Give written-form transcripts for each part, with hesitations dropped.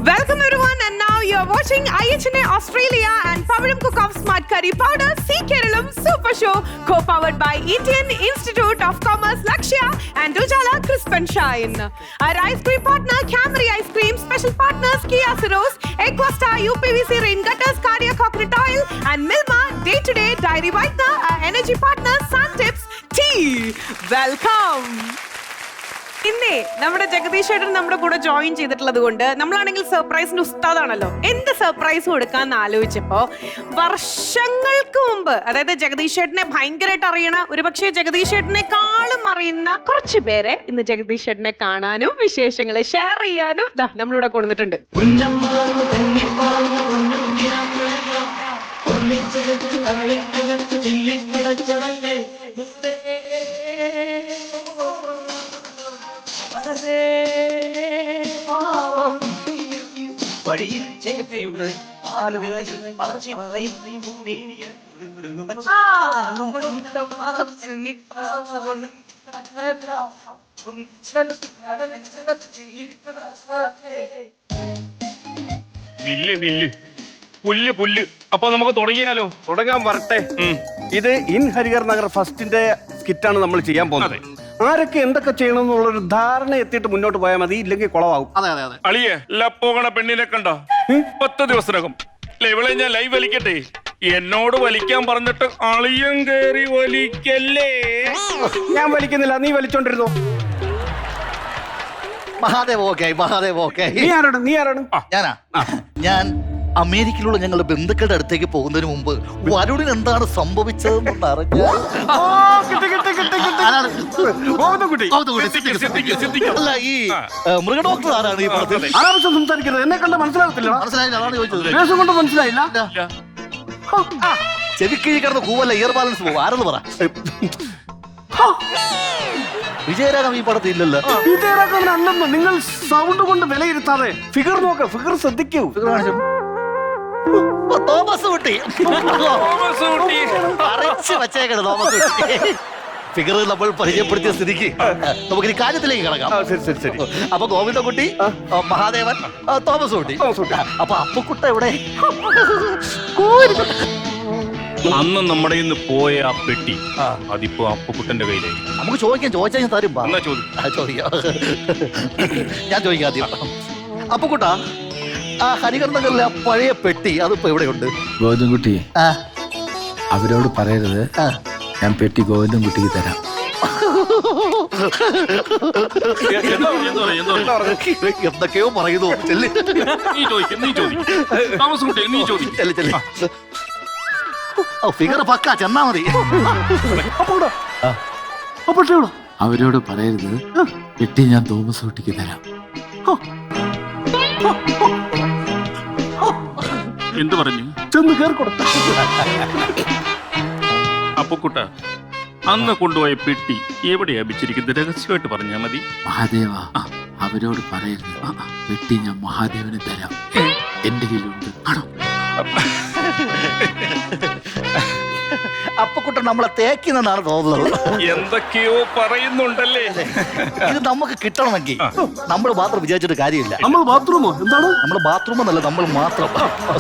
Welcome everyone, and now you are watching IHNA Australia and Pavaram Cook-Off Smart Curry Powder C Kerala Super Show, co-powered by Indian Institute of Commerce Lakshya and Ujala Crisp and Shine. Our ice cream partner Camry Ice Cream, special partners Kia Ceros, Equasta, UPVC Rain Gutters, Cardiac Coconut Oil and Milma Day to Day Dairy Whitener, our energy partner Sun Tips Tea. Welcome. ഇന്നേ നമ്മുടെ ജഗദീഷ് ചേട്ടൻ നമ്മുടെ കൂടെ join ചെയ്തിട്ടുള്ളത് കൊണ്ട് നമ്മളാണെങ്കിൽ സർപ്രൈസിന്റെ ഉസ്താദാണല്ലോ. എന്ത് surprise കൊടുക്കാന്ന് ആലോചിച്ചപ്പോ വർഷങ്ങൾക്ക് മുമ്പ്, അതായത് ജഗദീഷ് ചേട്ടനെ ഭയങ്കരമായിട്ട് അറിയണ, ഒരുപക്ഷെ ജഗദീഷ് ചേട്ടനെക്കാളും അറിയുന്ന കുറച്ച് പേരെ ഇന്ന് ജഗദീഷ് ചേട്ടനെ കാണാനും വിശേഷങ്ങളെ ഷെയർ ചെയ്യാനും നമ്മളിവിടെ കൊണ്ടുവന്നിട്ടുണ്ട്. പുല്ല് പുല്ല്. അപ്പൊ നമുക്ക് തുടങ്ങിയാലോ? തുടങ്ങാൻ വരട്ടെ. ഇത് ഇൻ ഹരിഹർ നഗർ ഫസ്റ്റിന്റെ സ്കിറ്റാണ് നമ്മൾ ചെയ്യാൻ പോകുന്നത്. ആരൊക്കെ എന്തൊക്കെ ചെയ്യണം എന്നുള്ളൊരു ധാരണ എത്തിയിട്ട് മുന്നോട്ട് പോയാൽ മതി, ഇല്ലെങ്കിൽ കുളവാകും. അളിയെ പോകണ പെണ്ണിനെ കണ്ടോ? 10 ദിവസത്തിനകം ഇവളെ ഞാൻ ലൈവ് വലിക്കട്ടെ. എന്നോട് വലിക്കാൻ പറഞ്ഞിട്ട് അളിയൻ കേറി വലിക്കല്ലേ. ഞാൻ വലിക്കുന്നില്ല, നീ വലിച്ചോണ്ടിരുന്നോ. നീ ആരാണ്? ഞാൻ അമേരിക്കയിലുള്ള ഞങ്ങളുടെ ബന്ധുക്കളുടെ അടുത്തേക്ക് പോകുന്നതിന് മുമ്പ് വരുണിന് എന്താണ് സംഭവിച്ചതെന്ന് അല്ല, ഈ മൃഗ ഡോക്ടർ ആരാണ് ഈ പടത്തിൽ? അനാവശ്യം സംസാരിക്കരുത്. എന്നെ കണ്ട മനസ്സിലാകത്തില്ല. മനസ്സിലായില്ല, അതാണ് ചോദിച്ചത്. ദേശം കൊണ്ട് മനസ്സിലായില്ല. ചെവിക്കിഴി കിടന്ന് കൂവല്ല, ഇയർ ബാലൻസ് പോകും. ആരെന്ന് പറ. വിജയരാഘവൻ ഈ പടത്തിൽ ഇല്ലല്ലോ. വിജയരാഘവൻ അല്ലെന്ന് നിങ്ങൾ സൗണ്ട് കൊണ്ട് വിലയിരുത്താതെ ഫിഗർ നോക്ക, ഫിഗർ ശ്രദ്ധിക്കൂ. തോമസ് കുട്ടി ഫിഗർ നമ്മൾ പരിചയപ്പെടുത്തിയ സ്ഥിതിക്ക് നമുക്ക് ഈ കാര്യത്തിലേക്ക് കിടക്കാം. ശരി. അപ്പൊ ഗോവിന്ദൻകുട്ടി, മഹാദേവൻ, തോമസ് കുട്ടി. അപ്പൊ അപ്പുക്കുട്ട എവിടെ? അന്ന് നമ്മുടെ ഇന്ന് പോയ ആ പെട്ടി അതിപ്പോ അപ്പുക്കുട്ടന്റെ കയ്യിലായി. നമുക്ക് ചോദിച്ചാൽ ഞാൻ തരും. ചോദിക്കാം. ഞാൻ ചോദിക്കാം ആദ്യം. അപ്പുക്കുട്ട, ആ ഹരിഹർ നഗറിലെ പഴയ പെട്ടി അതിപ്പോ എവിടെയുണ്ട്? ഗോവിന്ദൻകുട്ടി, അവരോട് പറയരുത്, ഞാൻ പെട്ടി ഗോവിന്ദൻകുട്ടിക്ക് തരാം. എന്തൊക്കെയോ പറയുന്നു. ഫിഗർ പക്ക, ചെന്നാ മതി. അവരോട് പറയരുത്, പെട്ടി ഞാൻ തോമസ് കുട്ടിക്ക് തരാം. എന്ത് പറഞ്ഞു? ചെന്ന് കേറിക്കൊടുത്ത അപ്പുക്കുട്ട, അന്ന് കൊണ്ടുപോയ പെട്ടി എവിടെയാ വെച്ചിരിക്കുന്നത്? രഹസ്യമായിട്ട് പറഞ്ഞാ മതി. മഹാദേവ, അവരോട് പറയരുത്, പെട്ടി ഞാൻ മഹാദേവന് തരാം. എന്റെ കയ്യിലുണ്ട്. ആണോ? അപ്പുക്കുട്ടൻ നമ്മളെ തേക്കുന്നതാണ് തോന്നുന്നത്. എന്തൊക്കെയോ പറയുന്നുണ്ടല്ലേ. ഇത് നമുക്ക് കിട്ടണമെങ്കിൽ നമ്മൾ മാത്രം വിചാരിച്ചിട്ട് കാര്യമില്ല. നമ്മൾ ബാത്റൂമോ? എന്താണ്? നമ്മൾ ബാത്റൂം എന്നല്ല, നമ്മൾ മാത്രം.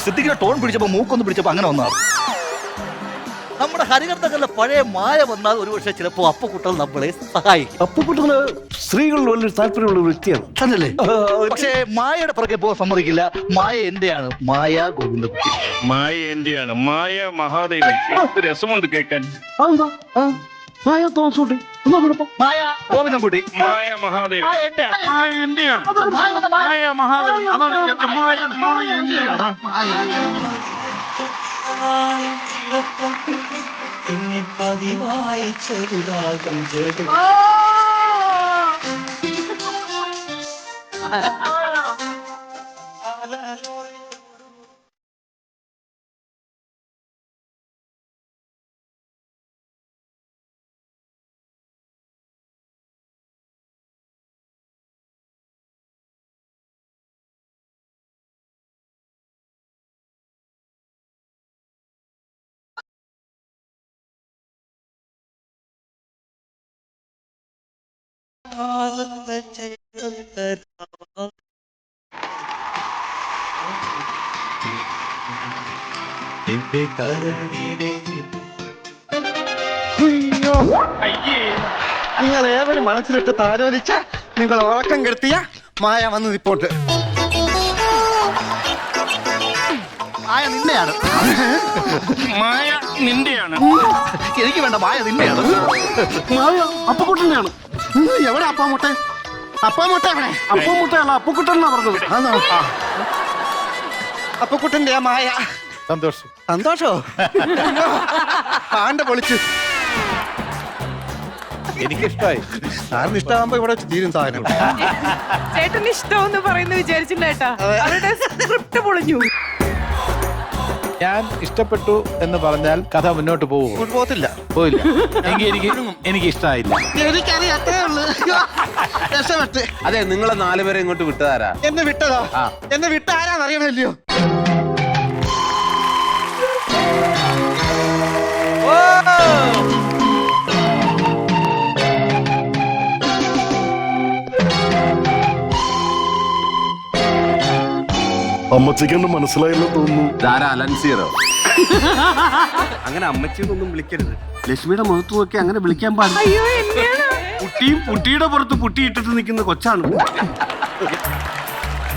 സിദ്ദിഖിന്റെ ടോൺ പിടിച്ചപ്പോ, മൂക്കൊന്ന് പിടിച്ചപ്പോ അങ്ങനെ ഒന്നാണ്. നമ്മുടെ ഹരിഹർ നഗറിലെ പഴയ മായ വന്നാൽ ഒരുപക്ഷെ ചിലപ്പോ അപ്പുക്കുട്ടൻ നമ്മളെ സഹായിക്കും. അപ്പുക്കുട്ടന് സ്ത്രീകളിൽ വലിയ താല്പര്യമുള്ള വ്യക്തിയാണ്. തന്നല്ലേ? പക്ഷേ മായയുടെ പുറകെ പോകാൻ സമ്മതിക്കില്ല. മായ എന്റെയാണ്. മായ ഗോവിന്ദൻകുട്ടി. മായ എന്റെയാണ്. മായ മഹാദേവൻ. രസമുണ്ട് കേൾക്കാൻ. മായ തോമസ് കുട്ടി, മായ ഗോവിന്ദൻകുട്ടി. മായ മഹാദേവൻ. മായ മഹാദേവൻ. പതിവായി ചെറുതാകും നിന്റെ കരളിലെ നിങ്ങൾ ഏവര് മനസ്സിലിട്ട് താലോലിച്ച നിങ്ങൾ ഉറക്കം കെടുത്തിയ മായ വന്ന് നിപ്പോട്ട്. മായ നിന്നെയാണ്. മായ നിന്റെയാണ്. എനിക്ക് വേണ്ട, മായ നിന്നെയാണ്. മായ അപ്പക്കുട്ടനെയാണ്. എവിടെ അപ്പാമുട്ടെ? അപ്പാമുട്ട എവിടെ? അപ്പമുട്ടയല്ല, അപ്പക്കുട്ടനാ പറഞ്ഞത്. ആണോ? അപ്പക്കുട്ടന്റെ ആ മായ. സന്തോഷം. സന്തോഷോ? ആണ്ട പൊളിച്ച്. എനിക്കിഷ്ടായി. സാറിന് ഇഷ്ടമാകുമ്പോ ഇവിടെ വെച്ച് തീരും സാധനം. ചേട്ടന് ഇഷ്ടമെന്ന് പറയുന്നത് വിചാരിച്ചില്ല കേട്ടാ. അവരുടെ സ്ക്രിപ്റ്റ് പൊളിഞ്ഞു. ഞാൻ ഇഷ്ടപ്പെട്ടു എന്ന് പറഞ്ഞാൽ കഥ മുന്നോട്ട് പോകുമോ? പോകത്തില്ല. പോയില്ല. എനിക്ക് ഇഷ്ടമായില്ല. എനിക്കറിയാം, അത്രേ ഉള്ളൂ. രക്ഷപ്പെട്ട്. അതെ, നിങ്ങളെ 4 പേരെ ഇങ്ങോട്ട് വിട്ടതാരാ? എന്നെ വിട്ടതോ? എന്നെ വിട്ട ആരാന്ന് അറിയണമല്ലയോ? അമ്മച്ചിക്കെന്നെ മനസ്സിലായില്ല തോന്നുന്നു. ധാരാ അലൻസിയറോ? അങ്ങനെ അമ്മച്ചിന്നൊന്നും വിളിക്കരുത്. ലക്ഷ്മിയുടെ മുഖത്ത് നോക്കി അങ്ങനെ വിളിക്കാൻ പാടില്ല. അയ്യോ എന്നെയാണ്. കുട്ടിയും കുട്ടിയുടെ പുറത്ത് കുട്ടിയിട്ടിട്ട് നിൽക്കുന്ന കൊച്ചാണ്.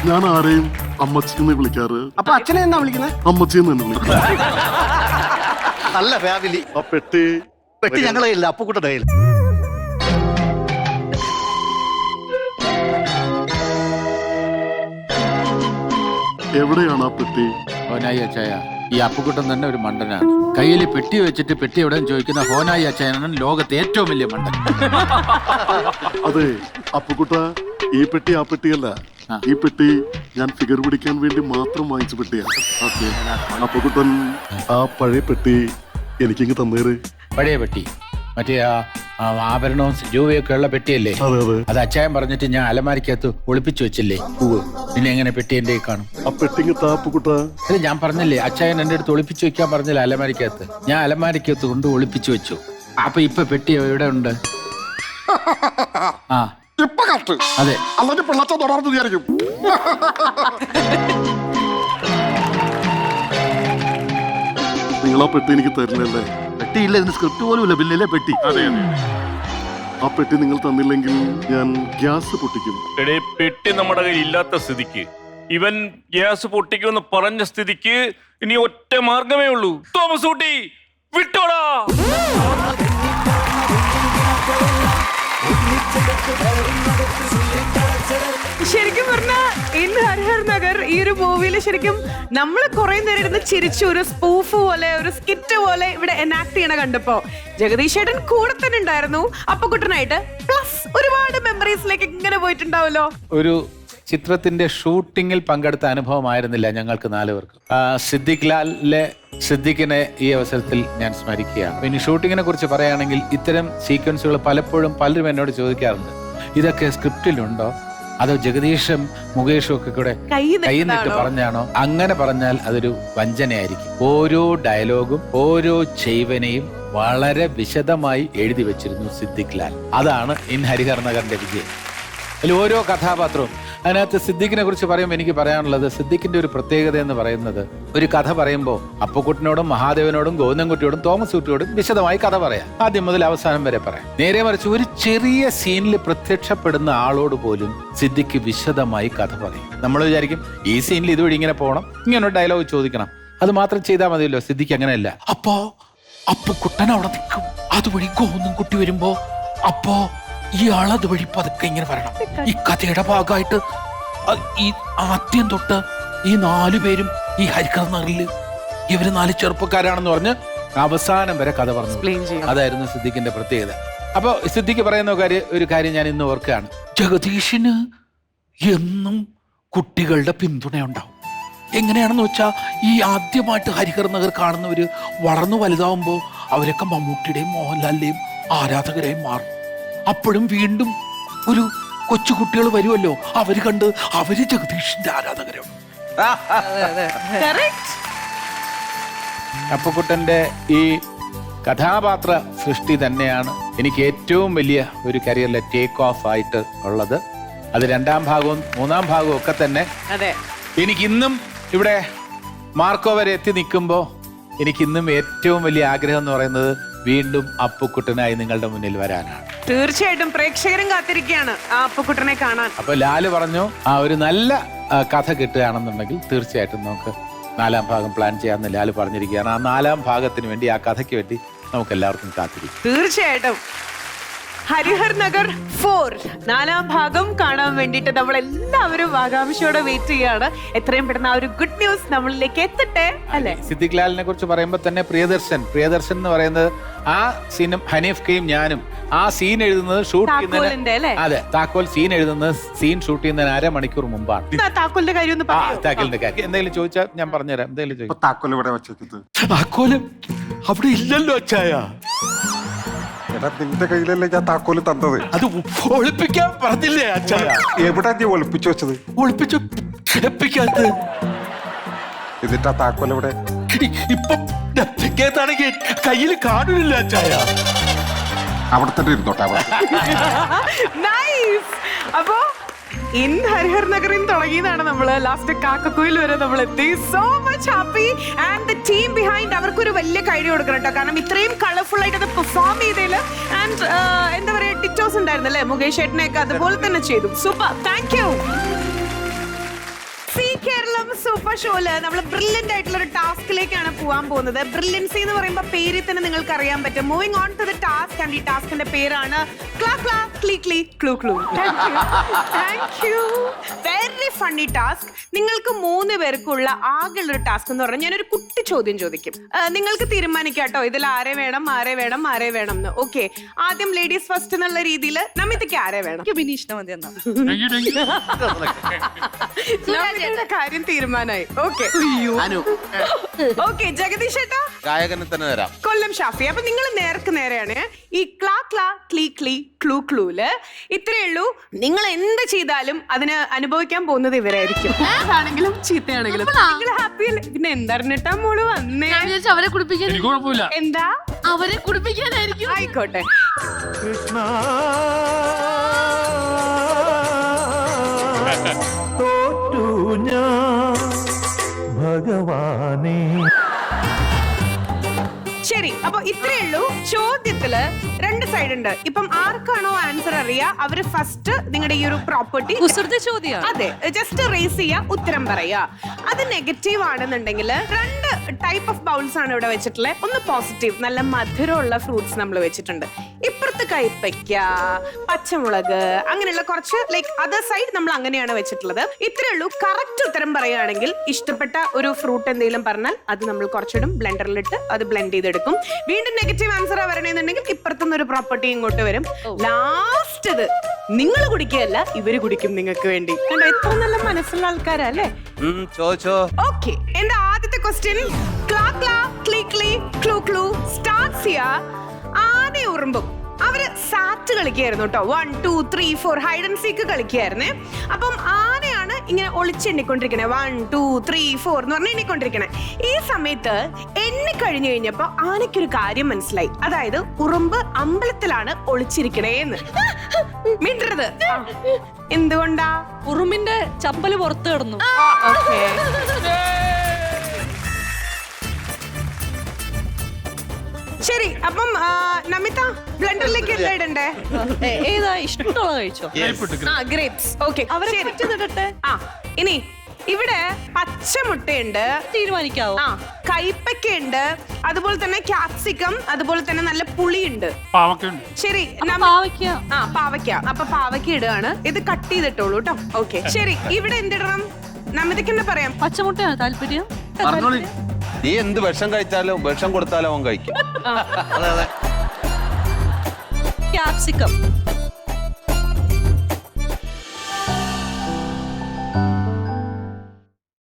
ഞാൻ ആരെയും അമ്മച്ചിന്ന് വിളിക്കാറ്. അപ്പൊ അച്ഛനെ എന്നാ വിളിക്കുന്നത്? അമ്മച്ചിന്ന് തന്നെ വിളിക്കും. നല്ല ഫാമിലി. ആ പെട്ടി പെട്ടി ഞങ്ങളെ ഇല്ല, അപ്പുക്കുട്ടൻ്റെ കയ്യിൽ. എവിടെയാണ് ആ പെട്ടി? ഹോനായി അച്ചായ, ഈ അപ്പുക്കുട്ടൻ തന്നെ ഒരു മണ്ടനാണ്. കയ്യിൽ പെട്ടി വെച്ചിട്ട് പെട്ടി എവിടെ ചോദിക്കുന്ന ഹോനായി അച്ചായനാണ് ലോകത്തെ ഏറ്റവും വലിയ മണ്ടൻ. അതെ അപ്പുക്കുട്ട, ഈ പെട്ടി ആ പെട്ടിയല്ല. ഈ പെട്ടി ഞാൻ ഫിഗർ പിടിക്കാൻ വേണ്ടി മാത്രം വാങ്ങിച്ച പെട്ടിയാണ്. ഓക്കെ, അപ്പുക്കുട്ടൻ ആ പഴയ പെട്ടി എനിക്കിങ്ങ് തന്നേര്. പഴയ പെട്ടി, മറ്റേ ആ ആഭരണവും രൂപയൊക്കെ ഉള്ള പെട്ടിയല്ലേ? അതെ അതെ. അത് അച്ചായൻ പറഞ്ഞിട്ട് ഞാൻ അലമാരിക്കകത്ത് ഒളിപ്പിച്ചു വെച്ചില്ലേ? പിന്നെ എങ്ങനെ പെട്ടി എന്റെ കാണും? ആ പെട്ടിങ് താ അപ്പുക്കുട്ട. അല്ല, ഞാൻ പറഞ്ഞില്ലേ അച്ചായൻ എന്റെ അടുത്ത് ഒളിപ്പിച്ചു വെക്കാൻ പറഞ്ഞില്ല അലമാരിക്കകത്ത്. ഞാൻ അലമാരിക്കകത്ത് കൊണ്ട് ഒളിപ്പിച്ചു വെച്ചു. അപ്പൊ പെട്ടി എവിടെ ഉണ്ട്? ആ ഇപ്പൊ കറക്റ്റ്. അതെ. അല്ലെങ്കിൽ പിള്ളച്ച തുടർന്ന് വിചാരിക്കും. നിങ്ങൾ ആ പെട്ടി എനിക്ക് തരില്ലല്ലേ? പെട്ടിയില്ല, ഇതിന് സ്ക്രിപ്റ്റ് പോലും ഇല്ല, ബില്ലിലെ പെട്ടി. ആ പെട്ടി നിങ്ങൾ തന്നില്ലെങ്കിൽ ഞാൻ ഗ്യാസ് പൊട്ടിക്കും. എടേ, പെട്ടി നമ്മുടെ കയ്യിൽ ഇല്ലാത്ത സ്ഥിതിക്ക്, ഇവൻ ഗ്യാസ് പൊട്ടിക്കുമെന്ന് പറഞ്ഞ സ്ഥിതിക്ക് ഇനി ഒറ്റ മാർഗമേ ഉള്ളൂ. തോമസ് ഊട്ടി വിട്ടോടാ. ശരിക്കും പറഞ്ഞാ ഇന്ന് ഹരിഹർ നഗർ ഈ ഒരു മൂവിയിൽ ശരിക്കും നമ്മൾ കുറെ നേരം ഇരുന്ന് ചിരിച്ചു, ഒരു സ്പൂഫ് പോലെ, ഒരു സ്കിറ്റ് പോലെ ഇവിടെ എനാക്ട് ചെയ്യണ കണ്ടപ്പോ ജഗദീഷ് ഏട്ടൻ കൂടെ തന്നെ ഉണ്ടായിരുന്നു. അപ്പക്കുട്ടനായിട്ട് പ്ലസ് ഒരുപാട് മെമ്മറീസിലേക്ക് ഇങ്ങനെ പോയിട്ടുണ്ടാവല്ലോ. ഒരു ചിത്രത്തിന്റെ ഷൂട്ടിങ്ങിൽ പങ്കെടുത്ത അനുഭവമായിരുന്നില്ല ഞങ്ങൾക്ക് 4 പേർക്കും. സിദ്ദിഖ് ലാലിലെ സിദ്ദിഖിനെ ഈ അവസരത്തിൽ ഞാൻ സ്മരിക്കുകയാണ്. ഇനി ഷൂട്ടിങ്ങിനെ കുറിച്ച് പറയുകയാണെങ്കിൽ ഇത്തരം സീക്വൻസുകൾ പലപ്പോഴും പലരും എന്നോട് ചോദിക്കാറുണ്ട്, ഇതൊക്കെ സ്ക്രിപ്റ്റിലുണ്ടോ അതോ ജഗദീഷും മുകേഷും ഒക്കെ കൂടെ കൈന്നിട്ട് പറഞ്ഞാണോ? അങ്ങനെ പറഞ്ഞാൽ അതൊരു വഞ്ചനയായിരിക്കും. ഓരോ ഡയലോഗും ഓരോ ചെയ്വനെയും വളരെ വിശദമായി എഴുതി വെച്ചിരുന്നു സിദ്ദിഖ് ലാൽ. അതാണ് ഇൻ ഹരിഹർ നഗറിന്റെ വിജയം. അതിൽ ഓരോ കഥാപാത്രവും, അതിനകത്ത് സിദ്ദിഖിനെ കുറിച്ച് പറയുമ്പോൾ എനിക്ക് പറയാനുള്ളത്, സിദ്ദിഖിന്റെ ഒരു പ്രത്യേകത എന്ന് പറയുന്നത്, ഒരു കഥ പറയുമ്പോൾ അപ്പുക്കുട്ടനോടും മഹാദേവനോടും ഗോവിന്ദൻകുട്ടിയോടും തോമസ് കുട്ടിയോടും വിശദമായി കഥ പറയാം, ആദ്യം മുതൽ അവസാനം വരെ പറയാം. നേരെ മറിച്ച് ഒരു ചെറിയ സീനിൽ പ്രത്യക്ഷപ്പെടുന്ന ആളോട് പോലും സിദ്ദിഖ് വിശദമായി കഥ പറയും. നമ്മൾ വിചാരിക്കും ഈ സീനിൽ ഇതുവഴി ഇങ്ങനെ പോകണം, ഇങ്ങനെ ഡയലോഗ് ചോദിക്കണം, അത് മാത്രം ചെയ്താൽ മതിയല്ലോ. സിദ്ദിഖ് അങ്ങനെയല്ല. അപ്പോ അപ്പുക്കുട്ടൻ അവിടെ നിൽക്കും, അതുവഴി ഗോവിന്ദൻകുട്ടി വരുമ്പോ അപ്പോ ഇയാൾ അതുവഴി പതുക്കെ ഇങ്ങനെ പറയണം. ഈ കഥയുടെ ഭാഗമായിട്ട് ഈ ആദ്യം തൊട്ട് ഈ 4 പേരും ഈ ഹരിഹർ നഗറിൽ ഇവര് 4 ചെറുപ്പക്കാരാണെന്ന് പറഞ്ഞ് അവസാനം വരെ കഥ പറഞ്ഞു. അതായിരുന്നു സിദ്ദിഖിന്റെ പ്രത്യേകത. അപ്പൊ സിദ്ദിഖ് പറയുന്ന ഒരു കാര്യം ഞാൻ ഇന്ന് ഓർക്കുകയാണ്. ജഗദീഷിന് എന്നും കുട്ടികളുടെ പിന്തുണയുണ്ടാവും. എങ്ങനെയാണെന്ന് വെച്ചാൽ, ഈ ആദ്യമായിട്ട് ഹരിഹർ നഗർ കാണുന്നവര് വളർന്നു വലുതാവുമ്പോ അവരൊക്കെ മമ്മൂട്ടിയുടെയും മോഹൻലാലിന്റെയും ആരാധകരായി മാറും. അപ്പോഴും വീണ്ടും ഒരു കൊച്ചു കുട്ടികൾ വരുമല്ലോ, അവര് കണ്ട് അവര് ജഗദീഷിന്റെ ആരാധകരാണ്. അപ്പുക്കുട്ടന്റെ ഈ കഥാപാത്ര സൃഷ്ടി തന്നെയാണ് എനിക്ക് ഏറ്റവും വലിയ ഒരു കരിയറിലെ ടേക്ക് ഓഫ് ആയിട്ട് ഉള്ളത്. അത് 2ാം ഭാഗവും 3ാം ഭാഗവും ഒക്കെ തന്നെ. എനിക്ക് ഇന്നും ഇവിടെ മാർക്കോ വരെ എത്തി നിൽക്കുമ്പോൾ എനിക്ക് ഇന്നും ഏറ്റവും വലിയ ആഗ്രഹം എന്ന് പറയുന്നത് വീണ്ടും അപ്പുക്കുട്ടനായി നിങ്ങളുടെ മുന്നിൽ വരാനാണ്. തീർച്ചയായിട്ടും പ്രേക്ഷകരും കാത്തിരിക്കുകയാണ് ആ അപ്പുക്കുട്ടനെ കാണാൻ. അപ്പൊ ലാല് പറഞ്ഞു ആ ഒരു നല്ല കഥ കിട്ടുകയാണെന്നുണ്ടെങ്കിൽ തീർച്ചയായിട്ടും നമുക്ക് 4ാം ഭാഗം പ്ലാൻ ചെയ്യാമെന്ന് ലാല് പറഞ്ഞിരിക്കുകയാണ്. ആ 4ാം ഭാഗത്തിന് വേണ്ടി, ആ കഥയ്ക്ക് വേണ്ടി നമുക്ക് എല്ലാവർക്കും കാത്തിരിക്കും. തീർച്ചയായിട്ടും ഹരിഹർ നഗർ 4 4ാം ഭാഗം കാണാൻ വേണ്ടിയിട്ട് നമ്മൾ എല്ലാവരും ആകാംക്ഷയോടെ വെയിറ്റ് ചെയ്യാണ്. എത്രയും പെട്ടെന്ന് ആ ഒരു ഗുഡ് ന്യൂസ് നമ്മളിലേക്ക് എത്തട്ടെ അല്ലെ? സിദ്ദിഖ് ലാലിനെ കുറിച്ച് പറയുമ്പോൾ തന്നെ പ്രിയദർശൻ എന്ന് പറയുന്നത് ആ സീനും ഹനീഫ് കെയും ഞാനും ആ സീൻ എഴുതുന്നത് ഷൂട്ട് താക്കോലിന്റെ അല്ലേ? അതെ, താക്കോൽ സീൻ എഴുതുന്നത് സീൻ ഷൂട്ട് ചെയ്യുന്നതിന് 1/2 മണിക്കൂർ മുമ്പാണ്. താക്കോലിന്റെ കാര്യം ഒന്ന് പറയോ? താക്കോലിന്റെ കാര്യം എന്തെങ്കിലും ചോദിച്ചാൽ ഞാൻ പറഞ്ഞുതരാം. എന്തെങ്കിലും ചോദിച്ചു. താക്കോൽ ഇവിടെ വെച്ചേക്കത് താക്കോലും അവിടെ ഇല്ലല്ലോ അച്ചായ. എടാ നിന്റെ കയ്യിലല്ലേ ഞാൻ താക്കോല് തന്നത്. അത് ഒളിപ്പിക്കാൻ പറഞ്ഞില്ലേ അച്ചായ? എവിടെ നീ ഒളിപ്പിച്ചു വെച്ചത്? ഒളിപ്പിച്ചു എന്നിട്ട് ആ താക്കോൽ ഇവിടെ ഇപ്പം കയ്യിൽ കാണില്ല അച്ചായ. അവിടെ തന്നെ ഇരുന്നോട്ടെ. അവിടെ നൈസ്. അപ്പോ ഇൻ ഹരിഹർ നഗറിൽ തുടങ്ങിയതാണ് നമ്മള് ലാസ്റ്റ് കാക്കക്കുയിൽ വരെ നമ്മൾ എത്തി. So much happy and the team behind അവർക്കൊരു വലിയ കൈഡി കൊടുക്കണം കേട്ടോ. കാരണം ഇത്രയും കളർഫുൾ ആയിട്ട് അത് പെർഫോം ചെയ്തതില് ആൻഡ് എന്താ പറയാ ടിറ്റോസ് ഉണ്ടായിരുന്നു അല്ലേ, മുകേഷ് ഏട്ടനെയൊക്കെ അതുപോലെ തന്നെ ചെയ്തു. Super, thank you. Zee Keralam super ഷോയില് നമ്മൾ ബ്രില്യന്റ് ആയിട്ടുള്ള ഒരു ടാസ്കിലേക്കാണ് പോകാൻ പോകുന്നത്. ബ്രില്യൻസി എന്ന് പറയുമ്പോൾ പേരിൽ തന്നെ നിങ്ങൾക്ക് അറിയാൻ പറ്റും. Moving on to the task and ഈ ടാസ്കിന്റെ പേരാണ് ക്ലാ ക്ലാ ക്ലീ ക്ലീ ക്ലൂ ക്ലൂ. Thank you. Very funny task. നിങ്ങൾക്ക് 3 പേർക്കുള്ള ആകെയുള്ള ഒരു ടാസ്ക് എന്ന് പറഞ്ഞാൽ ഞാനൊരു കുട്ടി ചോദ്യം ചോദിക്കും. നിങ്ങൾക്ക് തീരുമാനിക്കാട്ടോ ഇതിൽ ആരെ വേണം എന്ന്. ഓക്കെ, ആദ്യം ലേഡീസ് ഫസ്റ്റ് എന്നുള്ള രീതിയിൽ നമിതയ്ക്ക് ആരെ വേണം? കാര്യം തീരുമാനമായി. ഓക്കെ ജഗദീഷ് ഏട്ടാ ഗായകനെ തന്നെ തരാം. കൊല്ലം ഷാഫി. അപ്പൊ നിങ്ങൾ നേർക്ക് നേരെയാണ്. ഈ ക്ലാ ക്ലാ ക്ലീ ക്ലീ ക്ലൂ ക്ലൂല് ഇത്രയേ ഉള്ളൂ. നിങ്ങൾ എന്ത് ചെയ്താലും അതിന് അനുഭവിക്കാൻ പോകുന്നത് ഇവരായിരിക്കും. ആണെങ്കിലും ചീത്തയാണെങ്കിലും നിങ്ങൾ ഹാപ്പി. പിന്നെ എന്തറിഞ്ഞിട്ടാ മോള് വന്നേ? അവരെ കുടിപ്പിക്കാൻ എന്താ അവരെ കുടിപ്പിക്കാനായിരിക്കും. ആയിക്കോട്ടെ. ശരി, അപ്പൊ ഇത്രയേ ഉള്ളൂ. ചോദ്യത്തില് 2 സൈഡ് ഉണ്ട്. ഇപ്പം ആർക്കാണോ ആൻസർ അറിയാ അവര് ഫസ്റ്റ് നിങ്ങളുടെ ഈ ഒരു പ്രോപ്പർട്ടി ചോദ്യം അതെ ജസ്റ്റ് റേസ് ചെയ്യാ, ഉത്തരം പറയാ. അത് നെഗറ്റീവ് ആണെന്നുണ്ടെങ്കിൽ 2 ടൈപ്പ് ഓഫ് ബൗൾസ് ആണ് ഇവിടെ വെച്ചിട്ടുള്ളത്. ഒന്ന് പോസിറ്റീവ്, നല്ല മധുരമുള്ള ഫ്രൂട്ട്സ് നമ്മൾ വെച്ചിട്ടുണ്ട്. ഇപ്പുറത്ത് കൈപ്പയ്ക്ക, പച്ചമുളക്, അങ്ങനെയുള്ള കുറച്ച് ലൈക്ക് അതർ സൈഡ് നമ്മൾ അങ്ങനെയാണ് വെച്ചിട്ടുള്ളത്. ഇത്രയേ ഉള്ളൂ. കറക്റ്റ് ഉത്തരം പറയുകയാണെങ്കിൽ ഇഷ്ടപ്പെട്ട ഒരു ഫ്രൂട്ട് എന്തെങ്കിലും പറഞ്ഞാൽ അത് നമ്മൾ കുറച്ചിടും, ബ്ലെൻഡറിലിട്ട് അത് ബ്ലെൻഡ് ചെയ്തെടുക്കും. വീണ്ടും നെഗറ്റീവ് ആൻസർ വരണമെന്നുണ്ടെങ്കിൽ ഇപ്പുറത്തുനിന്ന് ഒരു പ്രോപ്പർട്ടി ഇങ്ങോട്ട് വരും. ലാസ്റ്റ് ഇത് നിങ്ങൾ കുടിക്കുകയല്ല, ഇവര് കുടിക്കും നിങ്ങൾക്ക് വേണ്ടി. കണ്ടോ എത്ര നല്ല മനസ്സുള്ള ആൾക്കാരാ അല്ലേ? ചോദിച്ചോ. ഓക്കെ, എന്റെ ആദ്യത്തെ ക്വസ്റ്റ്യൻ ക്ലാ ക്ലാ ക്ലീ ക്ലീ ക്ലൂ ക്ലൂ സ്റ്റാർട്ട്സ് ചെയ്യാ. ആന ഉറുമ്പും അവര് സാറ്റ് കളിക്കുകയായിരുന്നു കേട്ടോ. 1 2 3 4 ഹൈഡ് ആൻഡ് സീക്ക് കളിക്കുകയായിരുന്നേ. അപ്പം ആനയാണ് ഇങ്ങനെ ഒളിച്ചെണ്ണിക്കൊണ്ടിരിക്കണേ. 1 2 3 4 എന്ന് പറഞ്ഞ് എണ്ണിക്കൊണ്ടിരിക്കണേ. ഈ സമയത്ത് എണ്ണി കഴിഞ്ഞു കഴിഞ്ഞപ്പോ ആനയ്ക്കൊരു കാര്യം മനസ്സിലായി. അതായത് ഉറുമ്പ് അമ്പലത്തിലാണ് ഒളിച്ചിരിക്കണേന്ന്. മിണ്ടരുത്. എന്തുകൊണ്ടാ? ഉറുമ്പിന്റെ ചപ്പല് പുറത്ത് കിടന്നു. ഓക്കെ, ശരി. അപ്പം നമിത ബ്ലെൻഡറിലേക്ക് എന്താ ഇടണ്ടേ? ഏതാ ഇഷ്ടമുള്ള കഴിച്ചോ? ഗ്രേപ്സ്. ഓക്കെ, അവരെ പറ്റുന്നിടട്ടെ. ഇനി ഇവിടെ പച്ചമുട്ടയുണ്ട്, തീരുമാനിക്കാവോ? കൈപ്പയ്ക്കുണ്ട്, അതുപോലെ തന്നെ ക്യാപ്സിക്കം, അതുപോലെ തന്നെ നല്ല പുളിയുണ്ട്. ശരി, പാവയ്ക്ക. അപ്പൊ പാവയ്ക്ക ഇടുകയാണ്. ഇത് കട്ട് ചെയ്തിട്ടോളൂ കേട്ടോ. ഓക്കെ, ശരി. ഇവിടെ എന്തിടണം? നമിതയ്ക്ക് എന്താ പറയാം? പച്ചമുട്ടയാണ് താല്പര്യം. നീ എന്ത് വിഷം കഴിച്ചാലും വിഷം കൊടുത്താലും അവൻ കഴിക്കും. ക്യാപ്സിക്കം.